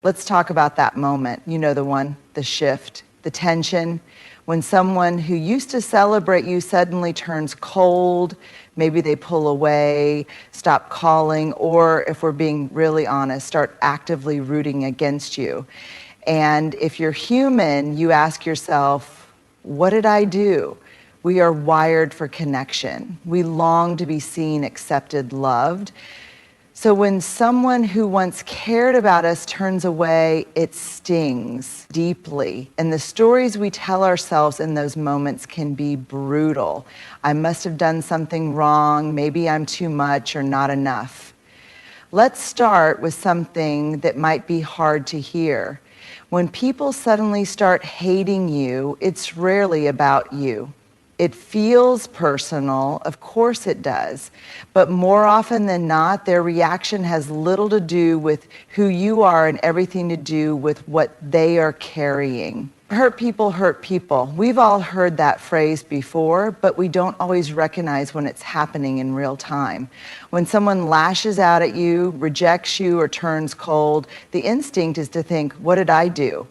Let's talk about that moment. You know the one, the shift, the tension. When someone who used to celebrate you suddenly turns cold, maybe they pull away, stop calling, or if we're being really honest, start actively rooting against you. And if you're human, you ask yourself, what did I do? We are wired for connection. We long to be seen, accepted, loved. So when someone who once cared about us turns away, it stings deeply. And the stories we tell ourselves in those moments can be brutal. I must have done something wrong. Maybe I'm too much or not enough. Let's start with something that might be hard to hear. When people suddenly start hating you, it's rarely about you. It feels personal, of course it does, but more often than not, their reaction has little to do with who you are and everything to do with what they are carrying. Hurt people hurt people. We've all heard that phrase before, but we don't always recognize when it's happening in real time. When someone lashes out at you, rejects you, or turns cold, the instinct is to think, what did I do?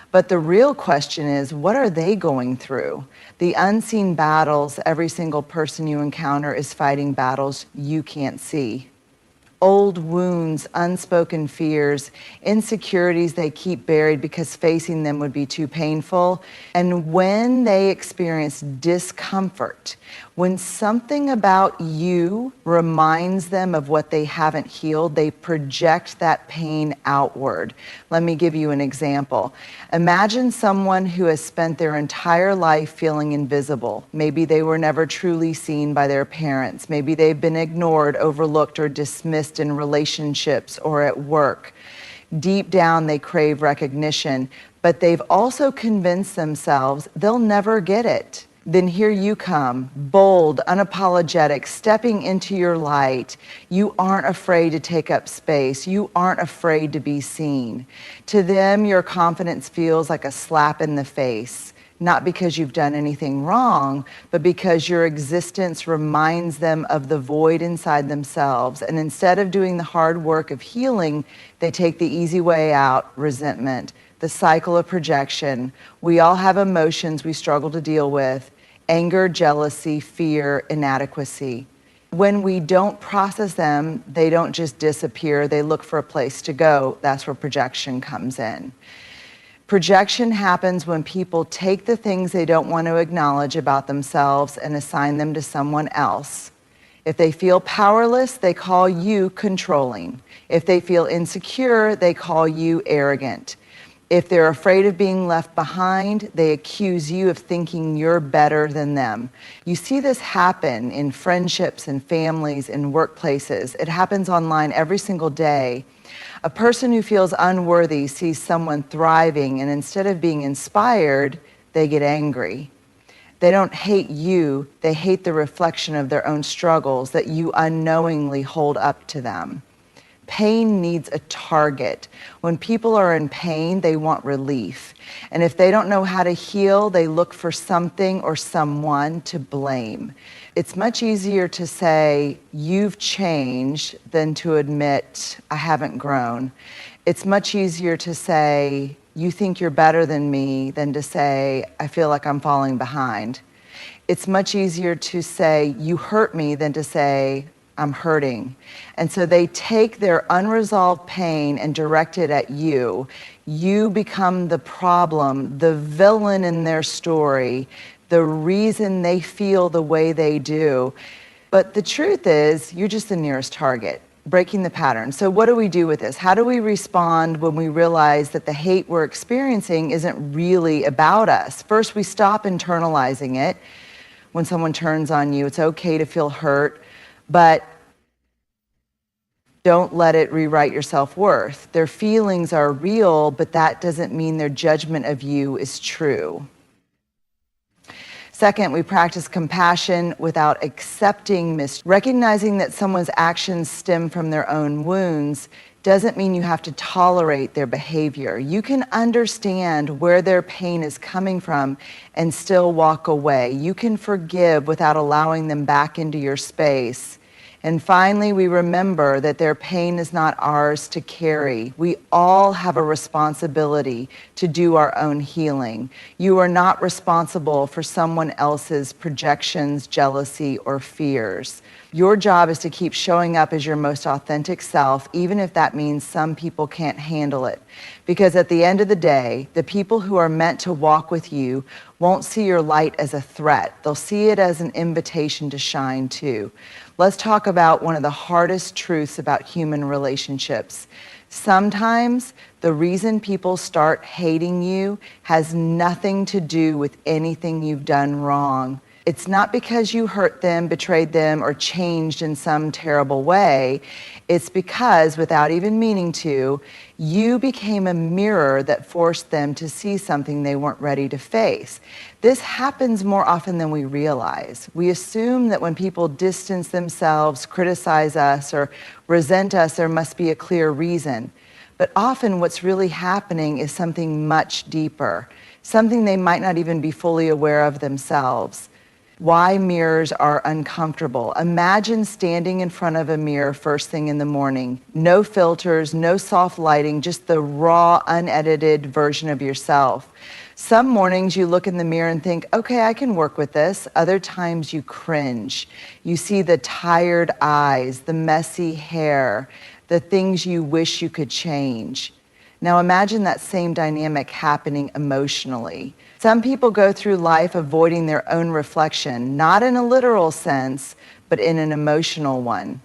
But the real question is, what are they going through? The unseen battles every single person you encounter is fighting battles you can't see. Old wounds, unspoken fears, insecurities they keep buried because facing them would be too painful. And when they experience discomfort, when something about you reminds them of what they haven't healed, they project that pain outward. Let me give you an example. Imagine someone who has spent their entire life feeling invisible. Maybe they were never truly seen by their parents. Maybe they've been ignored, overlooked, or dismissed in relationships or at work. Deep down, they crave recognition, but they've also convinced themselves they'll never get it. Then here you come, bold, unapologetic, stepping into your light. You aren't afraid to take up space. You aren't afraid to be seen. To them, your confidence feels like a slap in the face, not because you've done anything wrong, but because your existence reminds them of the void inside themselves. And instead of doing the hard work of healing, they take the easy way out, resentment, the cycle of projection. We all have emotions we struggle to deal with: anger, jealousy, fear, inadequacy. When we don't process them, they don't just disappear, they look for a place to go. That's where projection comes in. Projection happens when people take the things they don't want to acknowledge about themselves and assign them to someone else. If they feel powerless, they call you controlling. If they feel insecure, they call you arrogant. If they're afraid of being left behind, they accuse you of thinking you're better than them. You see this happen in friendships and families and workplaces. It happens online every single day. A person who feels unworthy sees someone thriving, and instead of being inspired, they get angry. They don't hate you, they hate the reflection of their own struggles that you unknowingly hold up to them. Pain needs a target. When people are in pain, they want relief. And if they don't know how to heal, they look for something or someone to blame. It's much easier to say, you've changed, than to admit, I haven't grown. It's much easier to say, you think you're better than me, than to say, I feel like I'm falling behind. It's much easier to say, you hurt me, than to say, I'm hurting. And so they take their unresolved pain and direct it at you. You become the problem, the villain in their story, the reason they feel the way they do. But the truth is, you're just the nearest target, breaking the pattern. So what do we do with this? How do we respond when we realize that the hate we're experiencing isn't really about us? First, we stop internalizing it. When someone turns on you, it's okay to feel hurt, but don't let it rewrite your self-worth. Their feelings are real, but that doesn't mean their judgment of you is true. Second, we practice compassion without accepting recognizing that someone's actions stem from their own wounds doesn't mean you have to tolerate their behavior. You can understand where their pain is coming from and still walk away. You can forgive without allowing them back into your space. And finally, we remember that their pain is not ours to carry. We all have a responsibility to do our own healing. You are not responsible for someone else's projections, jealousy, or fears. Your job is to keep showing up as your most authentic self, even if that means some people can't handle it. Because at the end of the day, the people who are meant to walk with you won't see your light as a threat. They'll see it as an invitation to shine too. Let's talk about one of the hardest truths about human relationships. Sometimes the reason people start hating you has nothing to do with anything you've done wrong. It's not because you hurt them, betrayed them, or changed in some terrible way. It's because, without even meaning to, you became a mirror that forced them to see something they weren't ready to face. This happens more often than we realize. We assume that when people distance themselves, criticize us, or resent us, there must be a clear reason. But often what's really happening is something much deeper, something they might not even be fully aware of themselves. Why mirrors are uncomfortable. Imagine standing in front of a mirror first thing in the morning. No filters, no soft lighting, just the raw, unedited version of yourself. Some mornings you look in the mirror and think, okay, I can work with this. Other times you cringe. You see the tired eyes, the messy hair, the things you wish you could change. Now imagine that same dynamic happening emotionally. Some people go through life avoiding their own reflection, not in a literal sense, but in an emotional one.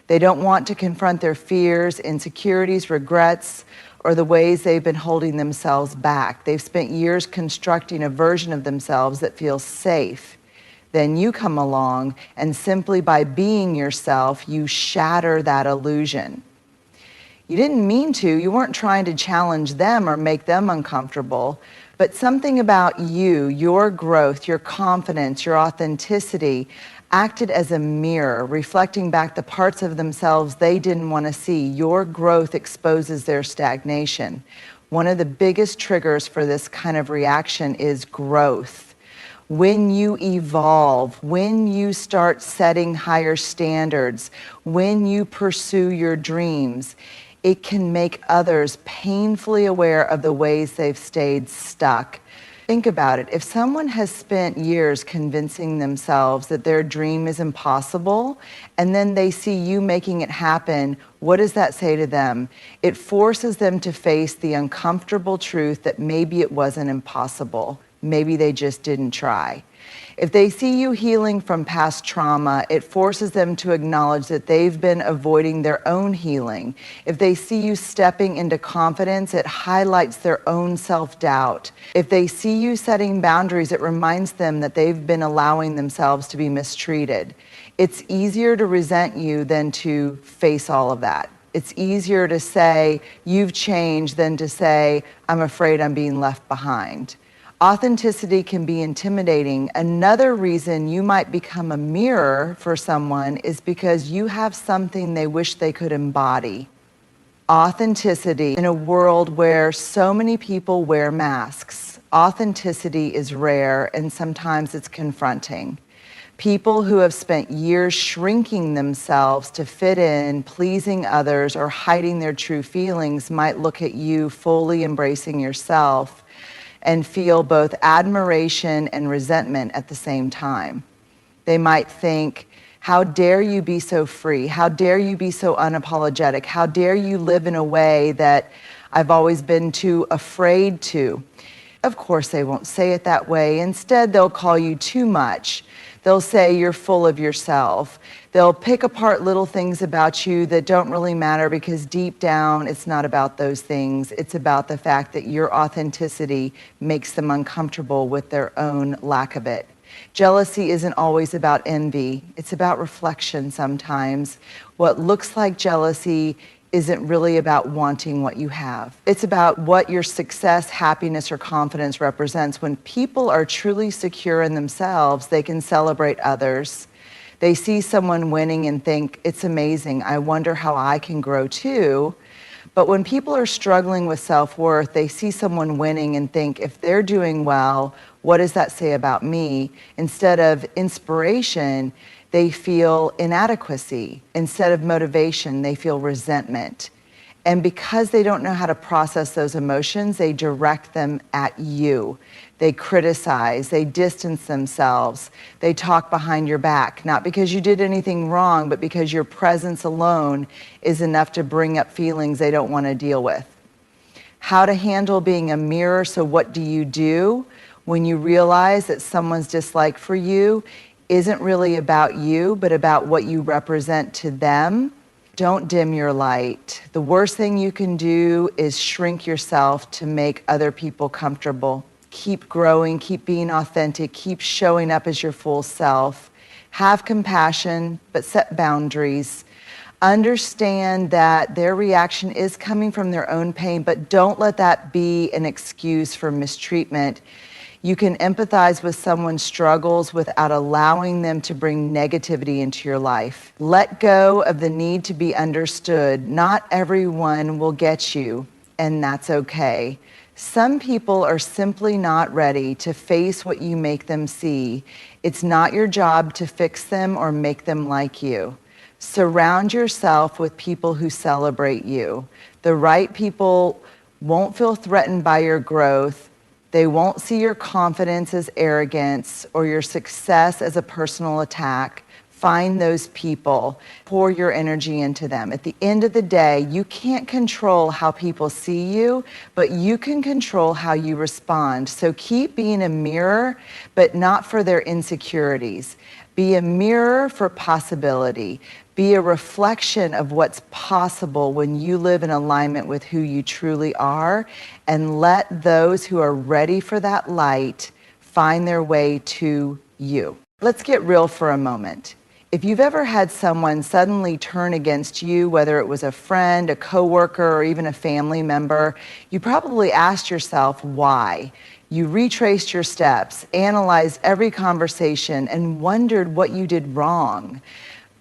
They don't want to confront their fears, insecurities, regrets, or the ways they've been holding themselves back. They've spent years constructing a version of themselves that feels safe. Then you come along, and simply by being yourself, you shatter that illusion. You didn't mean to. You weren't trying to challenge them or make them uncomfortable. But something about you, your growth, your confidence, your authenticity, acted as a mirror, reflecting back the parts of themselves they didn't want to see. Your growth exposes their stagnation. One of the biggest triggers for this kind of reaction is growth. When you evolve, when you start setting higher standards, when you pursue your dreams, it can make others painfully aware of the ways they've stayed stuck. Think about it. If someone has spent years convincing themselves that their dream is impossible, and then they see you making it happen, what does that say to them? It forces them to face the uncomfortable truth that maybe it wasn't impossible. Maybe they just didn't try. If they see you healing from past trauma, it forces them to acknowledge that they've been avoiding their own healing. If they see you stepping into confidence, it highlights their own self-doubt. If they see you setting boundaries, it reminds them that they've been allowing themselves to be mistreated. It's easier to resent you than to face all of that. It's easier to say, you've changed, than to say, I'm afraid I'm being left behind. Authenticity can be intimidating. Another reason you might become a mirror for someone is because you have something they wish they could embody. Authenticity in a world where so many people wear masks. Authenticity is rare, and sometimes it's confronting. People who have spent years shrinking themselves to fit in, pleasing others, or hiding their true feelings might look at you fully embracing yourself and feel both admiration and resentment at the same time. They might think, how dare you be so free? How dare you be so unapologetic? How dare you live in a way that I've always been too afraid to? Of course, they won't say it that way. Instead, they'll call you too much. They'll say you're full of yourself. They'll pick apart little things about you that don't really matter, because deep down, it's not about those things. It's about the fact that your authenticity makes them uncomfortable with their own lack of it. Jealousy isn't always about envy. It's about reflection sometimes. What looks like jealousy isn't really about wanting what you have. It's about what your success, happiness, or confidence represents. When people are truly secure in themselves, they can celebrate others. They see someone winning and think, it's amazing, I wonder how I can grow too. But when people are struggling with self-worth, they see someone winning and think, if they're doing well, what does that say about me? Instead of inspiration, they feel inadequacy. Instead of motivation, they feel resentment. And because they don't know how to process those emotions, they direct them at you. They criticize, they distance themselves, they talk behind your back, not because you did anything wrong, but because your presence alone is enough to bring up feelings they don't want to deal with. How to handle being a mirror. So what do you do when you realize that someone's dislike for you isn't really about you, but about what you represent to them? Don't dim your light. The worst thing you can do is shrink yourself to make other people comfortable. Keep growing, keep being authentic, keep showing up as your full self. Have compassion, but set boundaries. Understand that their reaction is coming from their own pain, but don't let that be an excuse for mistreatment. You can empathize with someone's struggles without allowing them to bring negativity into your life. Let go of the need to be understood. Not everyone will get you, and that's okay. Some people are simply not ready to face what you make them see. It's not your job to fix them or make them like you. Surround yourself with people who celebrate you. The right people won't feel threatened by your growth. They won't see your confidence as arrogance or your success as a personal attack. Find those people, pour your energy into them. At the end of the day, you can't control how people see you, but you can control how you respond. So keep being a mirror, but not for their insecurities. Be a mirror for possibility. Be a reflection of what's possible when you live in alignment with who you truly are, and let those who are ready for that light find their way to you. Let's get real for a moment. If you've ever had someone suddenly turn against you, whether it was a friend, a coworker, or even a family member, you probably asked yourself why. You retraced your steps, analyzed every conversation, and wondered what you did wrong.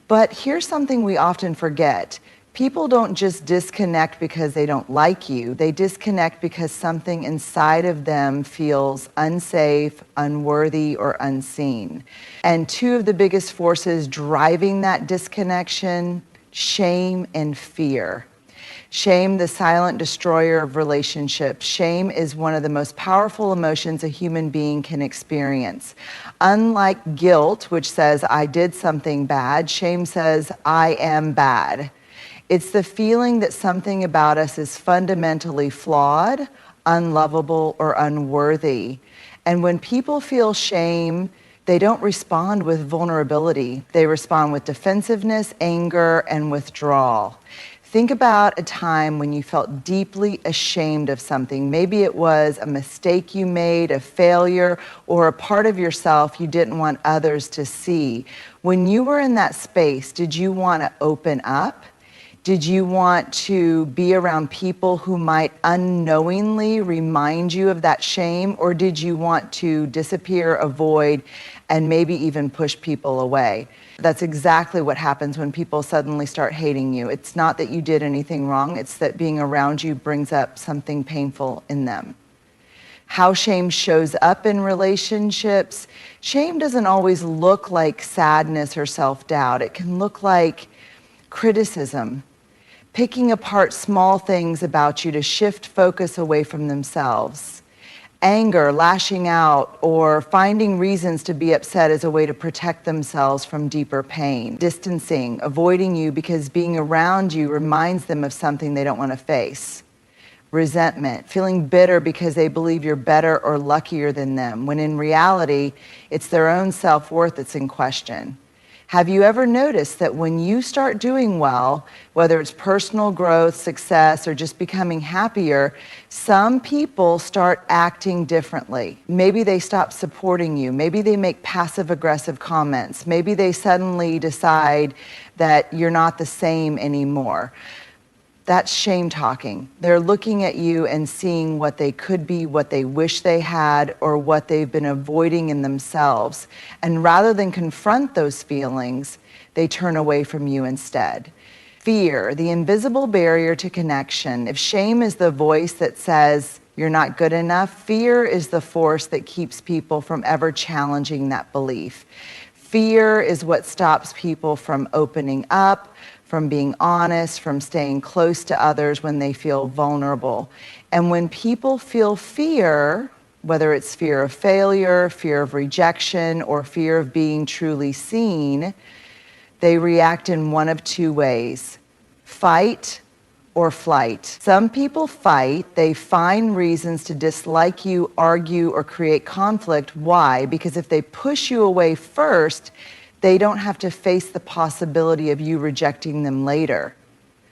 But here's something we often forget. People don't just disconnect because they don't like you. They disconnect because something inside of them feels unsafe, unworthy, or unseen. And two of the biggest forces driving that disconnection, shame and fear. Shame, the silent destroyer of relationships. Shame is one of the most powerful emotions a human being can experience. Unlike guilt, which says, I did something bad, shame says, I am bad. It's the feeling that something about us is fundamentally flawed, unlovable, or unworthy. And when people feel shame, they don't respond with vulnerability. They respond with defensiveness, anger, and withdrawal. Think about a time when you felt deeply ashamed of something. Maybe it was a mistake you made, a failure, or a part of yourself you didn't want others to see. When you were in that space, did you want to open up? Did you want to be around people who might unknowingly remind you of that shame? Or did you want to disappear, avoid, and maybe even push people away? That's exactly what happens when people suddenly start hating you. It's not that you did anything wrong, it's that being around you brings up something painful in them. How shame shows up in relationships. Shame doesn't always look like sadness or self-doubt. It can look like criticism, picking apart small things about you to shift focus away from themselves. Anger, lashing out, or finding reasons to be upset as a way to protect themselves from deeper pain. Distancing, avoiding you because being around you reminds them of something they don't want to face. Resentment, feeling bitter because they believe you're better or luckier than them, when in reality, it's their own self-worth that's in question. Have you ever noticed that when you start doing well, whether it's personal growth, success, or just becoming happier, some people start acting differently? Maybe they stop supporting you. Maybe they make passive-aggressive comments. Maybe they suddenly decide that you're not the same anymore. That's shame talking. They're looking at you and seeing what they could be, what they wish they had, or what they've been avoiding in themselves. And rather than confront those feelings, they turn away from you instead. Fear, the invisible barrier to connection. If shame is the voice that says you're not good enough, fear is the force that keeps people from ever challenging that belief. Fear is what stops people from opening up, from being honest, from staying close to others when they feel vulnerable. And when people feel fear, whether it's fear of failure, fear of rejection, or fear of being truly seen, they react in one of two ways: fight or flight. Some people fight. They find reasons to dislike you, argue, or create conflict. Why? Because if they push you away first, they don't have to face the possibility of you rejecting them later.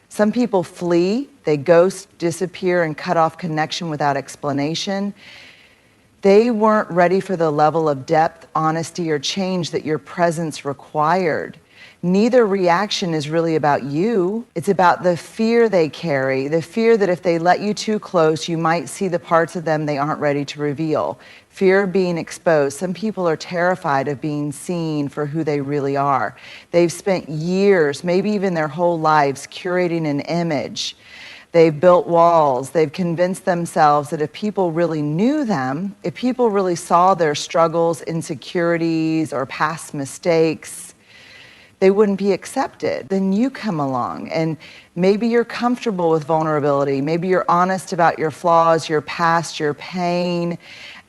Some people flee. They ghost, disappear, and cut off connection without explanation. They weren't ready for the level of depth, honesty, or change that your presence required. Neither reaction is really about you. It's about the fear they carry, the fear that if they let you too close, you might see the parts of them they aren't ready to reveal. Fear of being exposed. Some people are terrified of being seen for who they really are. They've spent years, maybe even their whole lives, curating an image. They've built walls. They've convinced themselves that if people really knew them, if people really saw their struggles, insecurities, or past mistakes, they wouldn't be accepted. Then you come along and maybe you're comfortable with vulnerability. Maybe you're honest about your flaws, your past, your pain.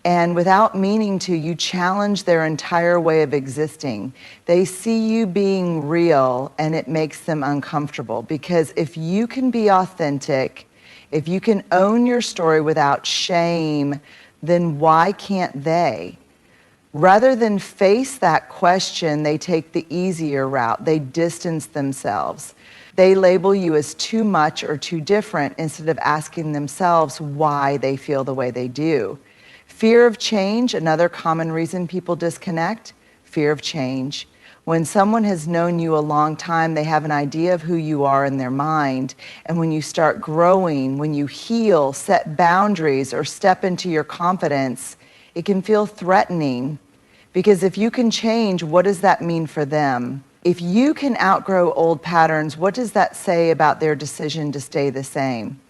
And without meaning to, you challenge their entire way of existing. They see you being real and it makes them uncomfortable, because if you can be authentic, if you can own your story without shame, then why can't they? Rather than face that question, they take the easier route. They distance themselves. They label you as too much or too different instead of asking themselves why they feel the way they do. Fear of change, another common reason people disconnect. Fear of change. When someone has known you a long time, they have an idea of who you are in their mind. And when you start growing, when you heal, set boundaries, or step into your confidence, it can feel threatening, because if you can change, what does that mean for them? If you can outgrow old patterns, what does that say about their decision to stay the same?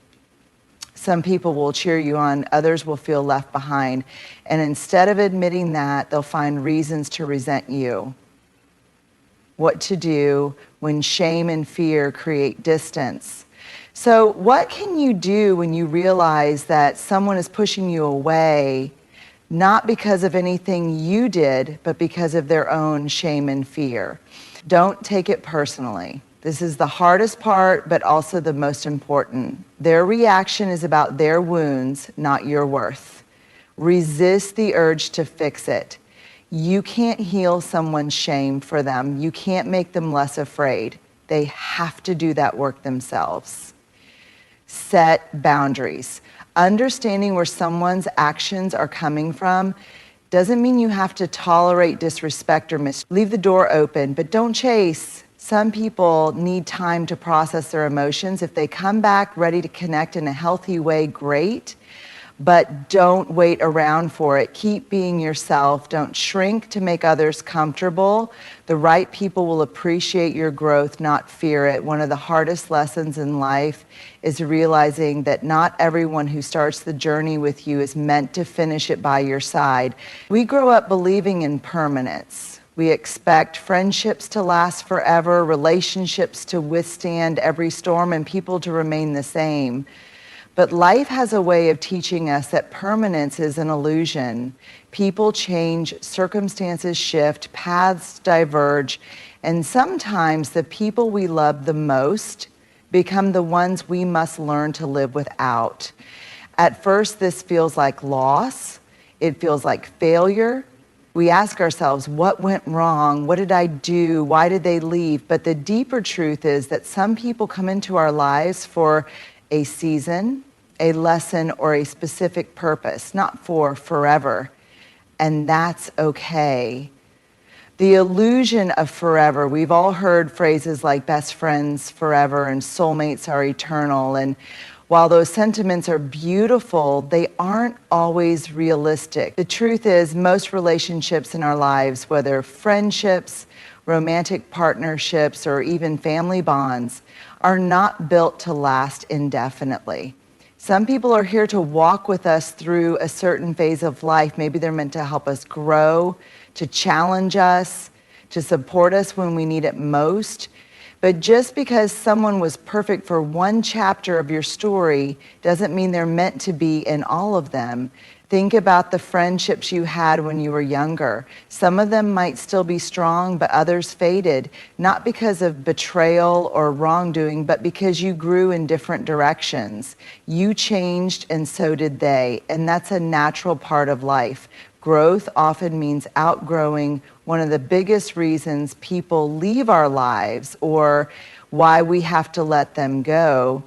Some people will cheer you on, others will feel left behind. And instead of admitting that, they'll find reasons to resent you. What to do when shame and fear create distance? So what can you do when you realize that someone is pushing you away, not because of anything you did, but because of their own shame and fear? Don't take it personally. This is the hardest part, but also the most important. Their reaction is about their wounds, not your worth. Resist the urge to fix it. You can't heal someone's shame for them. You can't make them less afraid. They have to do that work themselves. Set boundaries. Understanding where someone's actions are coming from doesn't mean you have to tolerate disrespect or leave the door open, but don't chase. Some people need time to process their emotions. If they come back ready to connect in a healthy way, great, but don't wait around for it. Keep being yourself. Don't shrink to make others comfortable. The right people will appreciate your growth, not fear it. One of the hardest lessons in life is realizing that not everyone who starts the journey with you is meant to finish it by your side. We grow up believing in permanence. We expect friendships to last forever, relationships to withstand every storm, and people to remain the same. But life has a way of teaching us that permanence is an illusion. People change, circumstances shift, paths diverge, and sometimes the people we love the most become the ones we must learn to live without. At first, this feels like loss. It feels like failure. We ask ourselves, what went wrong? What did I do? Why did they leave? But the deeper truth is that some people come into our lives for a season, a lesson, or a specific purpose, not for forever. And that's okay. The illusion of forever, we've all heard phrases like best friends forever and soulmates are eternal. And while those sentiments are beautiful, they aren't always realistic. The truth is, most relationships in our lives, whether friendships, romantic partnerships, or even family bonds, are not built to last indefinitely. Some people are here to walk with us through a certain phase of life. Maybe they're meant to help us grow, to challenge us, to support us when we need it most. But just because someone was perfect for one chapter of your story doesn't mean they're meant to be in all of them. Think about the friendships you had when you were younger. Some of them might still be strong, but others faded, not because of betrayal or wrongdoing, but because you grew in different directions. You changed and so did they, and that's a natural part of life. Growth often means outgrowing one of the biggest reasons people leave our lives, or why we have to let them go,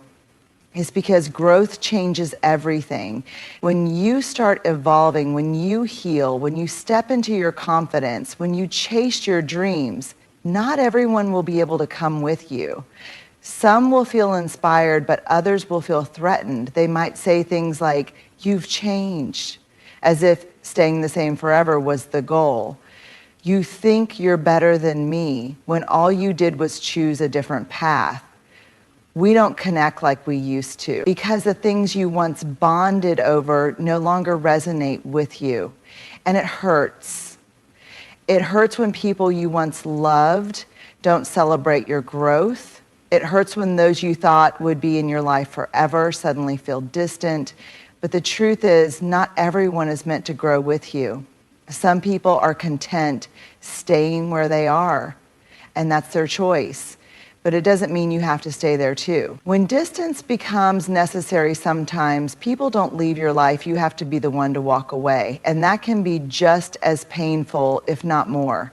is because growth changes everything. When you start evolving, when you heal, when you step into your confidence, when you chase your dreams, not everyone will be able to come with you. Some will feel inspired, but others will feel threatened. They might say things like, "You've changed," as if staying the same forever was the goal. "You think you're better than me," when all you did was choose a different path. We don't connect like we used to because the things you once bonded over no longer resonate with you. And it hurts. It hurts when people you once loved don't celebrate your growth. It hurts when those you thought would be in your life forever suddenly feel distant. But the truth is, not everyone is meant to grow with you. Some people are content staying where they are, and that's their choice. But it doesn't mean you have to stay there too. When distance becomes necessary sometimes, people don't leave your life, you have to be the one to walk away. And that can be just as painful, if not more.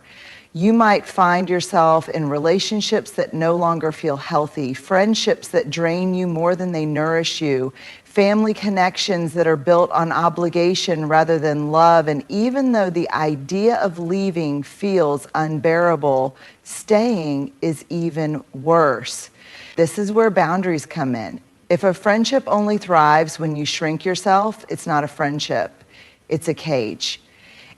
You might find yourself in relationships that no longer feel healthy, friendships that drain you more than they nourish you, family connections that are built on obligation rather than love. And even though the idea of leaving feels unbearable, staying is even worse. This is where boundaries come in. If a friendship only thrives when you shrink yourself, it's not a friendship, it's a cage.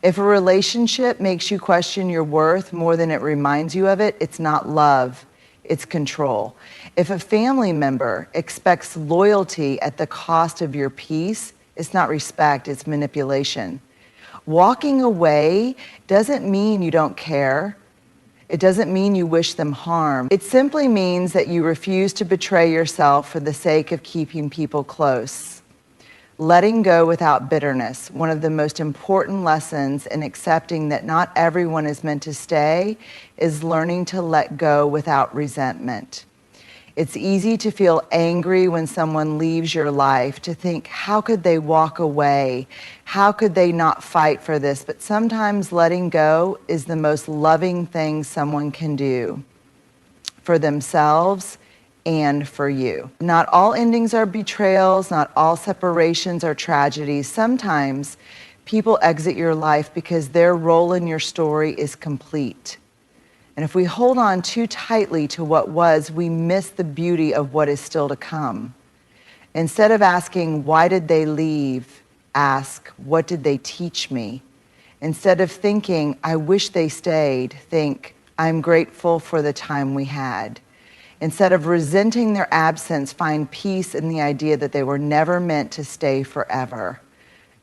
If a relationship makes you question your worth more than it reminds you of it, it's not love, it's control. If a family member expects loyalty at the cost of your peace, it's not respect, it's manipulation. Walking away doesn't mean you don't care. It doesn't mean you wish them harm. It simply means that you refuse to betray yourself for the sake of keeping people close. Letting go without bitterness, one of the most important lessons in accepting that not everyone is meant to stay, is learning to let go without resentment. It's easy to feel angry when someone leaves your life, to think, how could they walk away? How could they not fight for this? But sometimes letting go is the most loving thing someone can do for themselves and for you. Not all endings are betrayals, not all separations are tragedies. Sometimes people exit your life because their role in your story is complete. And if we hold on too tightly to what was, we miss the beauty of what is still to come. Instead of asking, why did they leave? Ask, what did they teach me? Instead of thinking, I wish they stayed, think, I'm grateful for the time we had. Instead of resenting their absence, find peace in the idea that they were never meant to stay forever.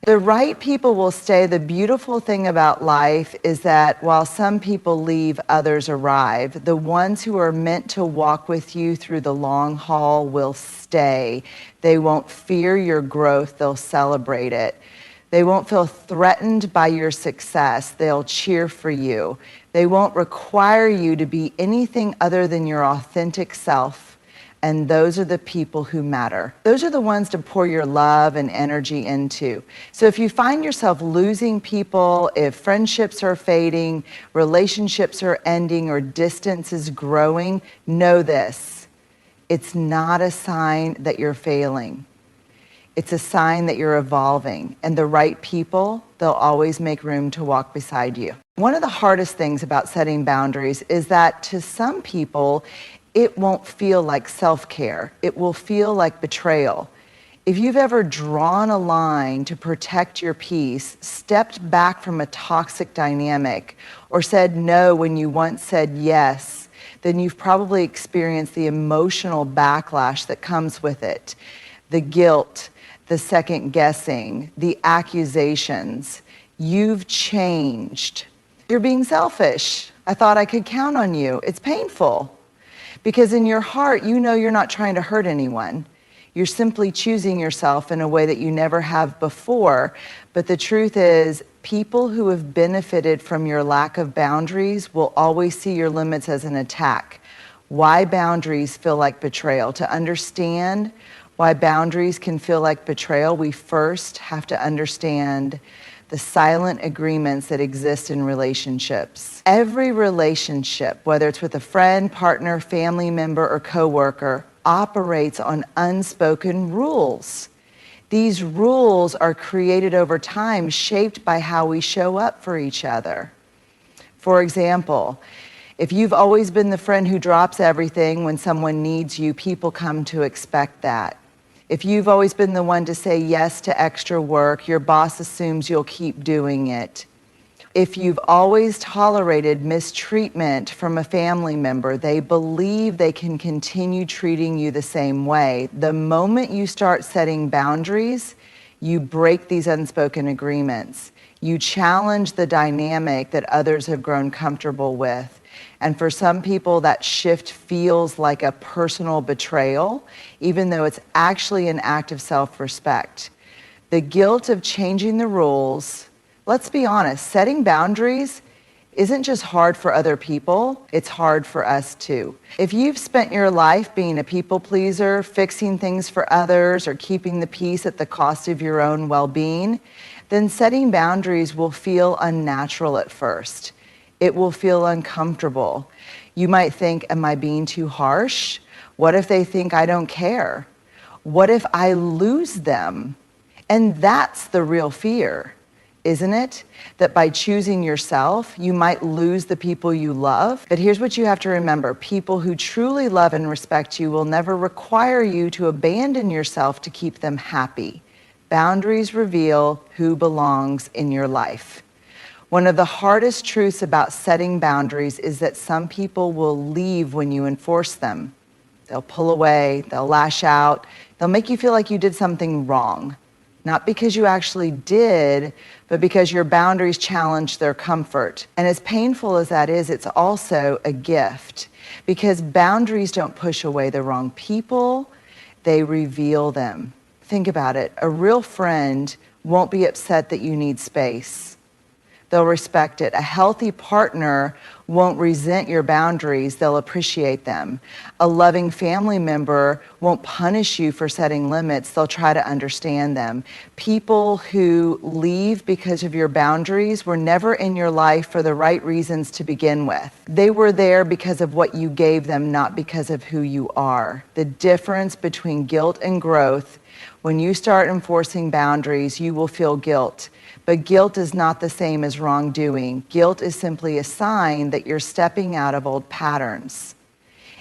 The right people will stay. The beautiful thing about life is that while some people leave, others arrive. The ones who are meant to walk with you through the long haul will stay. They won't fear your growth, they'll celebrate it. They won't feel threatened by your success, they'll cheer for you. They won't require you to be anything other than your authentic self. And those are the people who matter. Those are the ones to pour your love and energy into. So if you find yourself losing people, if friendships are fading, relationships are ending, or distance is growing, know this. It's not a sign that you're failing. It's a sign that you're evolving. And the right people, they'll always make room to walk beside you. One of the hardest things about setting boundaries is that to some people, it won't feel like self-care. It will feel like betrayal. If you've ever drawn a line to protect your peace, stepped back from a toxic dynamic, or said no when you once said yes, then you've probably experienced the emotional backlash that comes with it. The guilt, the second guessing, the accusations. You've changed. You're being selfish. I thought I could count on you. It's painful because in your heart, you know you're not trying to hurt anyone. You're simply choosing yourself in a way that you never have before. But the truth is, people who have benefited from your lack of boundaries will always see your limits as an attack. Why boundaries feel like betrayal? To understand why boundaries can feel like betrayal, we first have to understand the silent agreements that exist in relationships. Every relationship, whether it's with a friend, partner, family member, or coworker, operates on unspoken rules. These rules are created over time, shaped by how we show up for each other. For example, if you've always been the friend who drops everything when someone needs you, people come to expect that. If you've always been the one to say yes to extra work, your boss assumes you'll keep doing it. If you've always tolerated mistreatment from a family member, they believe they can continue treating you the same way. The moment you start setting boundaries, you break these unspoken agreements. You challenge the dynamic that others have grown comfortable with. And for some people, that shift feels like a personal betrayal, even though it's actually an act of self-respect. The guilt of changing the rules, let's be honest, setting boundaries isn't just hard for other people, it's hard for us too. If you've spent your life being a people pleaser, fixing things for others, or keeping the peace at the cost of your own well-being, then setting boundaries will feel unnatural at first. It will feel uncomfortable. You might think, am I being too harsh? What if they think I don't care? What if I lose them? And that's the real fear, isn't it? That by choosing yourself, you might lose the people you love. But here's what you have to remember. People who truly love and respect you will never require you to abandon yourself to keep them happy. Boundaries reveal who belongs in your life. One of the hardest truths about setting boundaries is that some people will leave when you enforce them. They'll pull away, they'll lash out, they'll make you feel like you did something wrong. Not because you actually did, but because your boundaries challenged their comfort. And as painful as that is, it's also a gift. Because boundaries don't push away the wrong people, they reveal them. Think about it. A real friend won't be upset that you need space. They'll respect it. A healthy partner won't resent your boundaries, they'll appreciate them. A loving family member won't punish you for setting limits, they'll try to understand them. People who leave because of your boundaries were never in your life for the right reasons to begin with. They were there because of what you gave them, not because of who you are. The difference between guilt and growth: when you start enforcing boundaries, you will feel guilt. But guilt is not the same as wrongdoing. Guilt is simply a sign that you're stepping out of old patterns.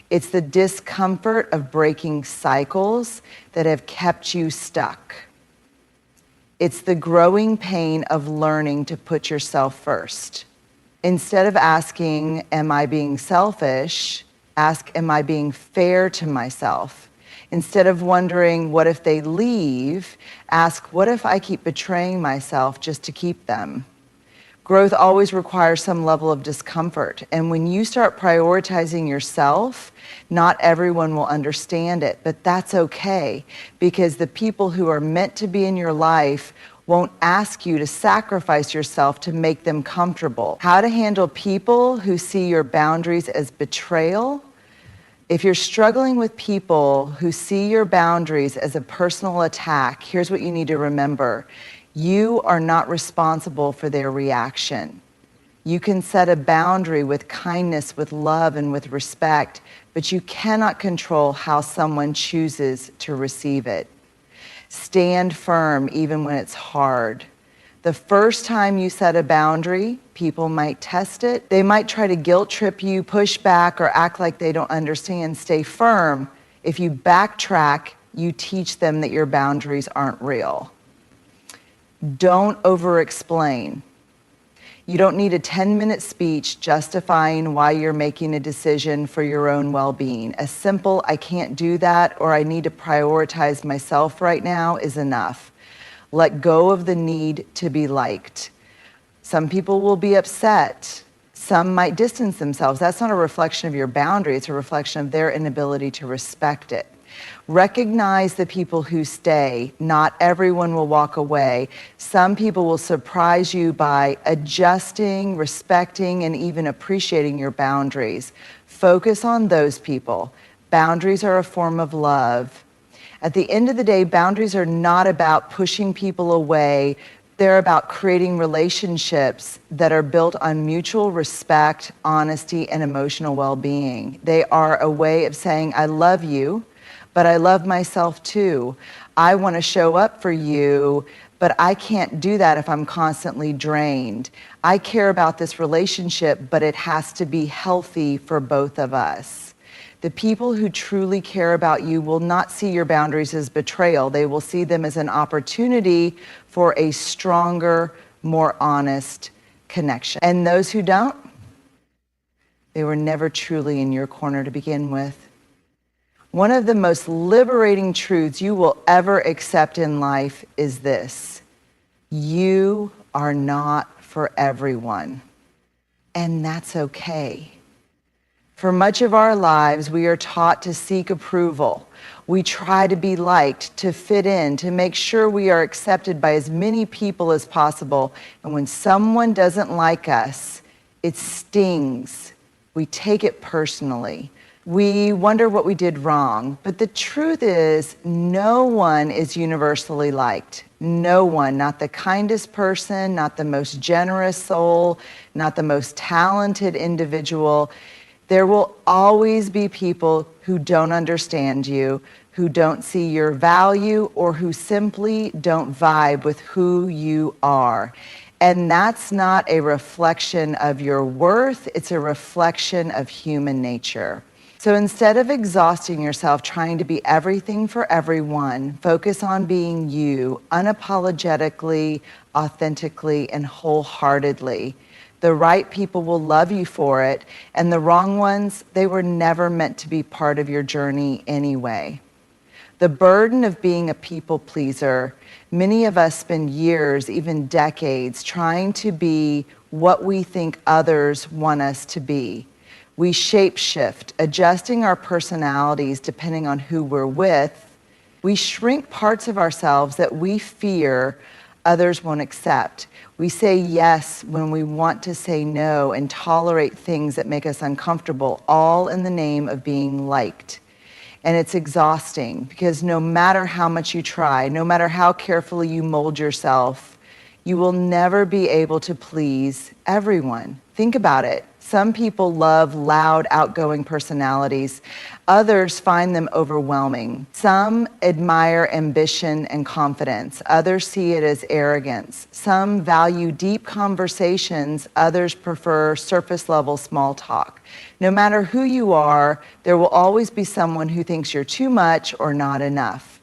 It's the discomfort of breaking cycles that have kept you stuck. It's the growing pain of learning to put yourself first. Instead of asking, am I being selfish? Ask, am I being fair to myself? Instead of wondering, what if they leave? Ask, what if I keep betraying myself just to keep them? Growth always requires some level of discomfort. And when you start prioritizing yourself, not everyone will understand it, but that's okay, because the people who are meant to be in your life won't ask you to sacrifice yourself to make them comfortable. How to handle people who see your boundaries as betrayal? If you're struggling with people who see your boundaries as a personal attack, here's what you need to remember. You are not responsible for their reaction. You can set a boundary with kindness, with love, and with respect, but you cannot control how someone chooses to receive it. Stand firm even when it's hard. The first time you set a boundary, people might test it. They might try to guilt trip you, push back, or act like they don't understand. Stay firm. If you backtrack, you teach them that your boundaries aren't real. Don't over-explain. You don't need a 10-minute speech justifying why you're making a decision for your own well-being. A simple, I can't do that, or I need to prioritize myself right now is enough. Let go of the need to be liked. Some people will be upset. Some might distance themselves. That's not a reflection of your boundary, it's a reflection of their inability to respect it. Recognize the people who stay. Not everyone will walk away. Some people will surprise you by adjusting, respecting, and even appreciating your boundaries. Focus on those people. Boundaries are a form of love. At the end of the day, boundaries are not about pushing people away. They're about creating relationships that are built on mutual respect, honesty, and emotional well-being. They are a way of saying, I love you, but I love myself too. I want to show up for you, but I can't do that if I'm constantly drained. I care about this relationship, but it has to be healthy for both of us. The people who truly care about you will not see your boundaries as betrayal. They will see them as an opportunity for a stronger, more honest connection. And those who don't, they were never truly in your corner to begin with. One of the most liberating truths you will ever accept in life is this: you are not for everyone, and that's okay. For much of our lives, we are taught to seek approval. We try to be liked, to fit in, to make sure we are accepted by as many people as possible. And when someone doesn't like us, it stings. We take it personally. We wonder what we did wrong. But the truth is, no one is universally liked. No one, not the kindest person, not the most generous soul, not the most talented individual. There will always be people who don't understand you, who don't see your value, or who simply don't vibe with who you are. And that's not a reflection of your worth, it's a reflection of human nature. So instead of exhausting yourself trying to be everything for everyone, focus on being you, unapologetically, authentically, and wholeheartedly. The right people will love you for it, and the wrong ones, they were never meant to be part of your journey anyway. The burden of being a people pleaser, many of us spend years, even decades, trying to be what we think others want us to be. We shape-shift, adjusting our personalities depending on who we're with. We shrink parts of ourselves that we fear others won't accept. We say yes when we want to say no and tolerate things that make us uncomfortable, all in the name of being liked. And it's exhausting because no matter how much you try, no matter how carefully you mold yourself, you will never be able to please everyone. Think about it. Some people love loud, outgoing personalities. Others find them overwhelming. Some admire ambition and confidence. Others see it as arrogance. Some value deep conversations. Others prefer surface-level small talk. No matter who you are, there will always be someone who thinks you're too much or not enough.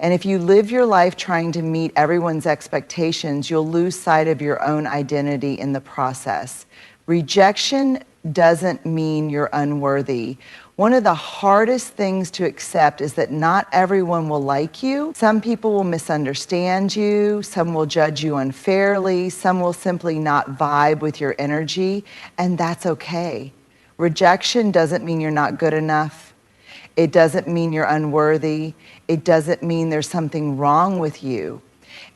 And if you live your life trying to meet everyone's expectations, you'll lose sight of your own identity in the process. Rejection doesn't mean you're unworthy. One of the hardest things to accept is that not everyone will like you. Some people will misunderstand you. Some will judge you unfairly. Some will simply not vibe with your energy, and that's okay. Rejection doesn't mean you're not good enough. It doesn't mean you're unworthy. It doesn't mean there's something wrong with you.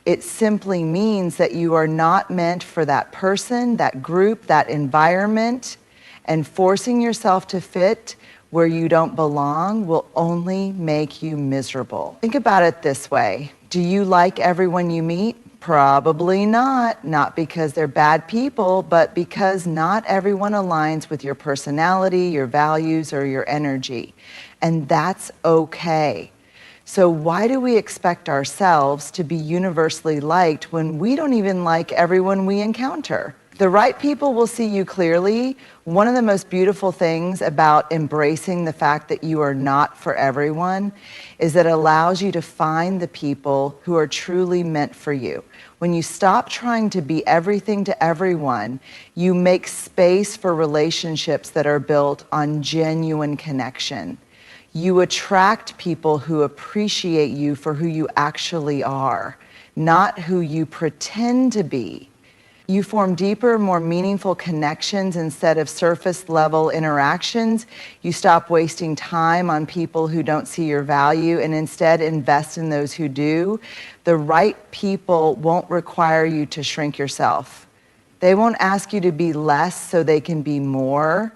It simply means that you are not meant for that person, that group, that environment, and forcing yourself to fit where you don't belong will only make you miserable. Think about it this way. Do you like everyone you meet? Probably not. Not because they're bad people, but because not everyone aligns with your personality, your values, or your energy. And that's okay. So why do we expect ourselves to be universally liked when we don't even like everyone we encounter? The right people will see you clearly. One of the most beautiful things about embracing the fact that you are not for everyone is that it allows you to find the people who are truly meant for you. When you stop trying to be everything to everyone, you make space for relationships that are built on genuine connection. You attract people who appreciate you for who you actually are, not who you pretend to be. You form deeper, more meaningful connections instead of surface level interactions. You stop wasting time on people who don't see your value and instead invest in those who do. The right people won't require you to shrink yourself. They won't ask you to be less so they can be more.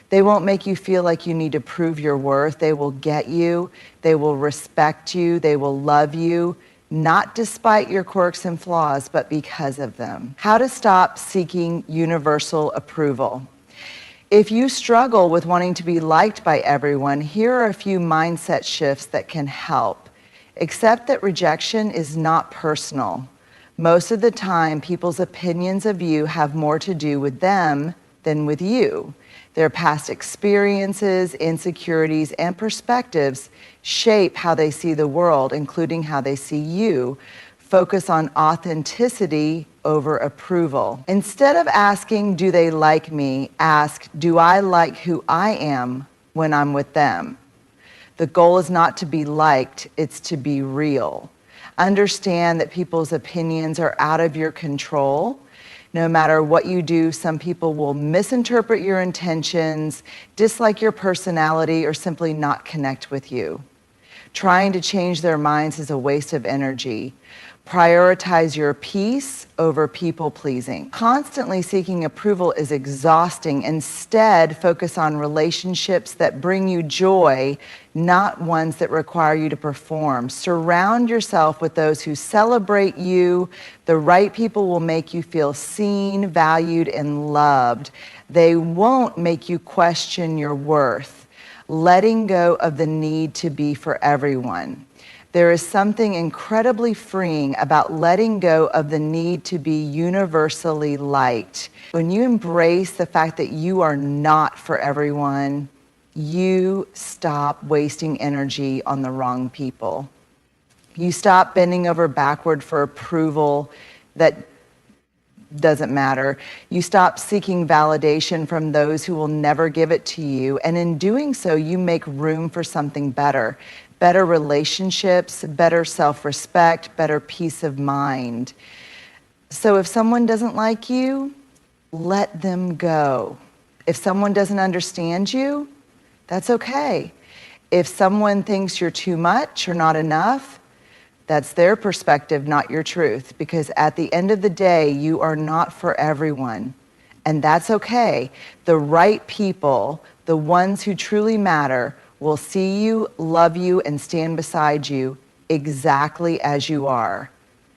They won't make you feel like you need to prove your worth. They will get you. They will respect you. They will love you. Not despite your quirks and flaws, but because of them. How to stop seeking universal approval. If you struggle with wanting to be liked by everyone, here are a few mindset shifts that can help. Accept that rejection is not personal. Most of the time, people's opinions of you have more to do with them than with you. Their past experiences, insecurities, and perspectives shape how they see the world, including how they see you. Focus on authenticity over approval. Instead of asking, do they like me? Ask, do I like who I am when I'm with them? The goal is not to be liked, it's to be real. Understand that people's opinions are out of your control. No matter what you do, some people will misinterpret your intentions, dislike your personality, or simply not connect with you. Trying to change their minds is a waste of energy. Prioritize your peace over people-pleasing. Constantly seeking approval is exhausting. Instead, focus on relationships that bring you joy, not ones that require you to perform. Surround yourself with those who celebrate you. The right people will make you feel seen, valued, and loved. They won't make you question your worth. Letting go of the need to be for everyone. There is something incredibly freeing about letting go of the need to be universally liked. When you embrace the fact that you are not for everyone, you stop wasting energy on the wrong people. You stop bending over backward for approval that doesn't matter. You stop seeking validation from those who will never give it to you. And in doing so, you make room for something better. Better relationships, better self-respect, better peace of mind. So if someone doesn't like you, let them go. If someone doesn't understand you, that's okay. If someone thinks you're too much or not enough, that's their perspective, not your truth. Because at the end of the day, you are not for everyone. And that's okay. The right people, the ones who truly matter, will see you, love you, and stand beside you exactly as you are.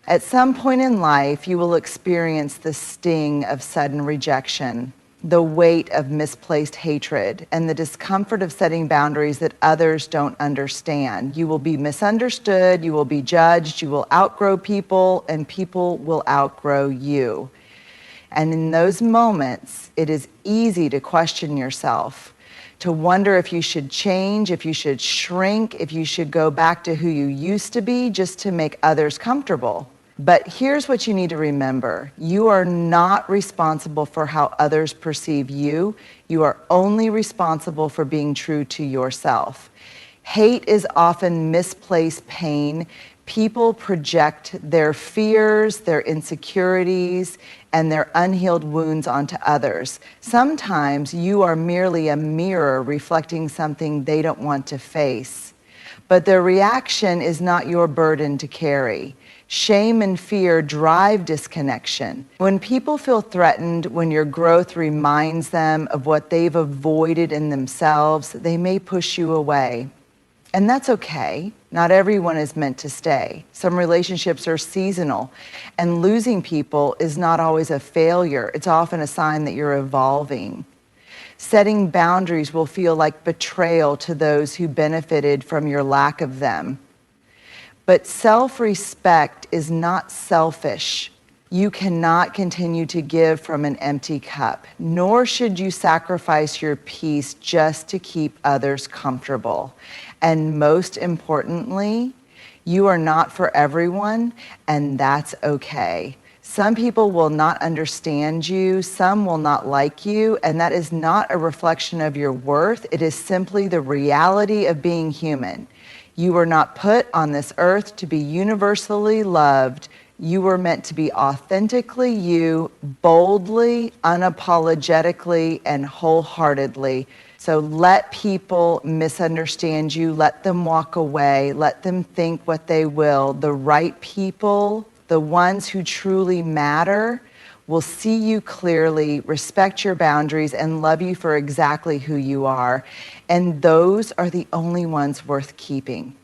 At some point in life, you will experience the sting of sudden rejection, the weight of misplaced hatred, and the discomfort of setting boundaries that others don't understand. You will be misunderstood, you will be judged, you will outgrow people, and people will outgrow you. And in those moments, it is easy to question yourself, to wonder if you should change, if you should shrink, if you should go back to who you used to be just to make others comfortable. But here's what you need to remember. You are not responsible for how others perceive you. You are only responsible for being true to yourself. Hate is often misplaced pain. People project their fears, their insecurities, and their unhealed wounds onto others. Sometimes you are merely a mirror reflecting something they don't want to face. But their reaction is not your burden to carry. Shame and fear drive disconnection. When people feel threatened, when your growth reminds them of what they've avoided in themselves, they may push you away. And that's okay. Not everyone is meant to stay. Some relationships are seasonal, and losing people is not always a failure. It's often a sign that you're evolving. Setting boundaries will feel like betrayal to those who benefited from your lack of them. But self-respect is not selfish. You cannot continue to give from an empty cup, nor should you sacrifice your peace just to keep others comfortable. And most importantly, you are not for everyone, and that's okay. Some people will not understand you, some will not like you, and that is not a reflection of your worth. It is simply the reality of being human. You were not put on this earth to be universally loved. You were meant to be authentically you, boldly, unapologetically, and wholeheartedly. So let people misunderstand you, let them walk away, let them think what they will. The right people, the ones who truly matter, will see you clearly, respect your boundaries, and love you for exactly who you are. And those are the only ones worth keeping.